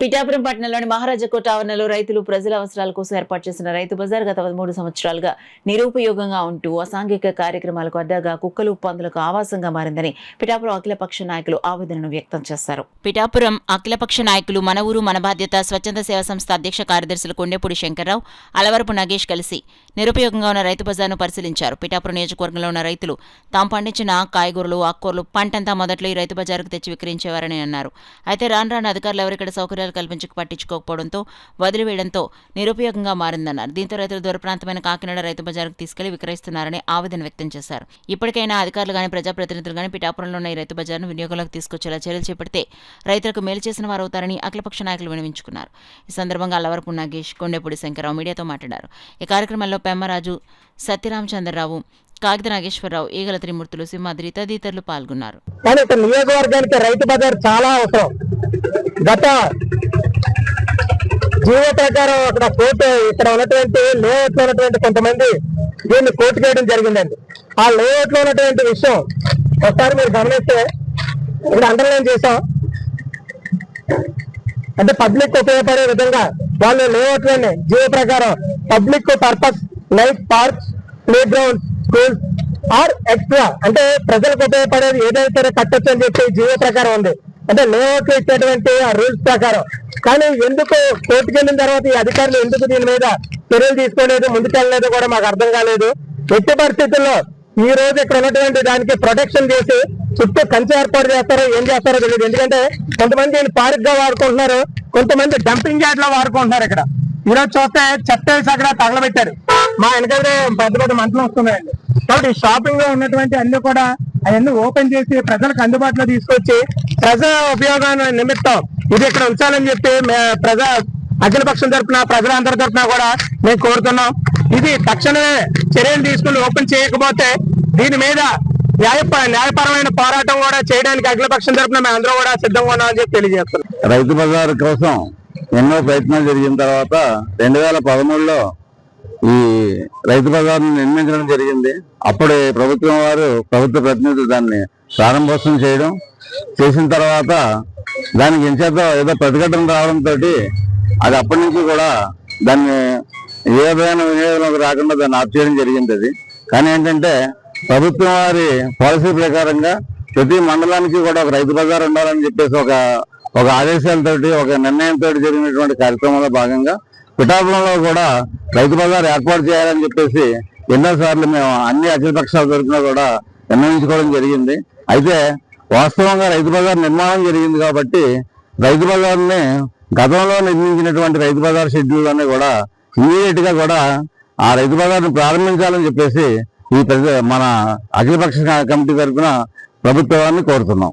పిఠాపురం పట్టణంలోని మహారాజా కోట ఆవరణలో రైతులు ప్రజల అవసరాల కోసం ఏర్పాటు చేసిన రైతు బజార్ గత 13 సంవత్సరాలుగా నిరుపయోగంగా ఉంటూ అసాంఘిక కార్యక్రమాలకు అడ్డాగా కుక్కలు పందులకు ఆవాసంగా మారిందని పిఠాపురం అఖిలపక్ష నాయకులు ఆవేదనను వ్యక్తం చేశారు. పిఠాపురం అఖిలపక్ష నాయకులు మన ఊరు మన బాధ్యత స్వచ్ఛంద సేవా సంస్థ అధ్యక్ష కార్యదర్శులు కొండేపూడి శంకర్రావు, అలవరపు నగేష్ కలిసి నిరుపయోగంగా ఉన్న రైతు బజార్ను పరిశీలించారు. పిఠాపురం నియోజకవర్గంలో ఉన్న రైతులు తాము పండించిన కాయగూరలు, ఆకుకూరలు పంటంతా మొదట్లో ఈ రైతు బజారుకు తెచ్చి విక్రయించేవారని అన్నారు. అయితే రాను అధికారులు ఎవరిక్కడ సౌకర్యాలు పట్టించుకోకపోవడంతో వదిలివేయడంతో నిరుపయోగంగా మారిందన్నారు. దీంతో రైతులు దూర ప్రాంతమైన కాకినాడ రైతు బజారుకు తీసుకెళ్లి విక్రయిస్తున్నారని ఆవేదన వ్యక్తం చేశారు. ఇప్పటికైనా అధికారులు గానీ ప్రజాప్రతినిధులు గానీ పిఠాపురంలో ఉన్న ఈ రైతు బజార్ను వినియోగంలోకి తీసుకొచ్చేలా చర్యలు చేపడితే రైతులకు మేలు చేసిన వారు అవుతారని అఖిలపక్ష నాయకులు విన్నవించుకున్నారు. ఈ సందర్భంగా అల్లవరపు నాగేష్, కొండేపూడి శంకర్రావు మీడియాతో మాట్లాడారు. ఈ కార్యక్రమంలో పెమ్మరాజు, సత్యరామచంద్రరావు, కాగిత నాగేశ్వరరావు, ఈగల త్రిమూర్తులు, సింహాద్రి తదితరులు పాల్గొన్నారు. నియోజకవర్గానికి రైతు బజార్ చాలా అవసరం. గత జీవో ప్రకారం అక్కడ కోర్టు ఇక్కడ ఉన్నటువంటి లేఅవుట్ లో ఉన్నటువంటి కొంతమంది దీన్ని కోర్టు చేయడం జరిగిందండి. ఆ లేఅవుట్ లో ఉన్నటువంటి విషయం ఒకసారి మీరు గమనిస్తే ఇక్కడ అండర్లైన్ చేశాం. అంటే పబ్లిక్ ఉపయోగపడే విధంగా వాళ్ళు లేఅవుట్ లోనే జీవో ప్రకారం public purpose like parks, play ground, schools are extra అంటే ప్రజలకు ఉపయోగపడేది ఏదైతే కట్టొచ్చు అని చెప్పి జీవో ప్రకారం ఉంది. అంటే లేఅవుట్ లో ఇచ్చేటువంటి ఆ రూల్స్ ప్రకారం. కానీ ఎందుకు కోర్టుకు వెళ్ళిన తర్వాత ఈ అధికారులు ఎందుకు దీని మీద చర్యలు తీసుకోలేదు, ముందుకెళ్ళలేదు కూడా మాకు అర్థం కాలేదు. ఎట్టి పరిస్థితుల్లో ఈ రోజు ఇక్కడ ఉన్నటువంటి దానికి ప్రొటెక్షన్ చేసి చుట్టూ కంచె ఏర్పాటు చేస్తారో ఏం చేస్తారో తెలియదు. ఎందుకంటే కొంతమంది దీన్ని పార్క్ గా వాడుకుంటున్నారు, కొంతమంది డంపింగ్ యార్డ్ లో వాడుకుంటున్నారు. ఇక్కడ ఈరోజు చూస్తే చెత్త వేసి అక్కడ తగలబెట్టారు. మా వెనకాల పెద్ద పెద్ద మంటలు వస్తున్నాయండి. కాబట్టి షాపింగ్ లో ఉన్నటువంటి అన్ని కూడా అవన్నీ ఓపెన్ చేసి ప్రజలకు అందుబాటులో తీసుకొచ్చి ప్రజా ఉపయోగాన్ని నిమిత్తం ఇది ఇక్కడ ఉంచాలని చెప్పి ప్రజా అఖిలపక్షం తరఫున ప్రజలందరి తరఫున కూడా మేము కోరుతున్నాం. ఇది తక్షణమే చర్యలు తీసుకుని ఓపెన్ చేయకపోతే దీని మీద న్యాయపరమైన పోరాటం కూడా చేయడానికి అఖిలపక్షం తరఫున మేము అందరూ కూడా సిద్ధంగా ఉన్నామని చెప్పి తెలియజేస్తున్నాం. రైతు బజార్ కోసం ఎన్నో ప్రయత్నాలు జరిగిన తర్వాత 2013లో ఈ రైతు బజార్ను నిర్మించడం జరిగింది. అప్పుడే ప్రభుత్వం వారు, ప్రభుత్వ ప్రతినిధులు దాన్ని ప్రారంభోత్సవం చేసిన తర్వాత దానికి ఎంచేతో ఏదో ప్రతిఘటన రావడంతో అది అప్పటి నుంచి కూడా దాన్ని ఏ విధమైన వినియోగంలోకి రాకుండా దాన్ని ఆఫ్ చేయడం జరిగింది. అది కానీ ఏంటంటే ప్రభుత్వం వారి పాలసీ ప్రకారంగా ప్రతి మండలానికి కూడా ఒక రైతు బజార్ ఉండాలని చెప్పేసి ఒక ఆదేశాలతోటి, ఒక నిర్ణయంతో జరిగినటువంటి కార్యక్రమంలో భాగంగా పిఠాపురంలో కూడా రైతు బజార్ ఏర్పాటు చేయాలని చెప్పేసి ఎన్నోసార్లు మేము అన్ని అఖిలపక్షాల తరఫున కూడా నిర్ణయించుకోవడం జరిగింది. అయితే వాస్తవంగా రైతు బజార్ నిర్మాణం జరిగింది కాబట్టి రైతు బజార్ని గతంలో నిర్మించినటువంటి రైతు బజార్ షెడ్యూల్ అన్ని కూడా ఇమీడియట్ గా కూడా ఆ రైతు బజార్ని ప్రారంభించాలని చెప్పేసి మన అఖిలపక్ష కమిటీ తరఫున ప్రభుత్వాన్ని కోరుతున్నాం.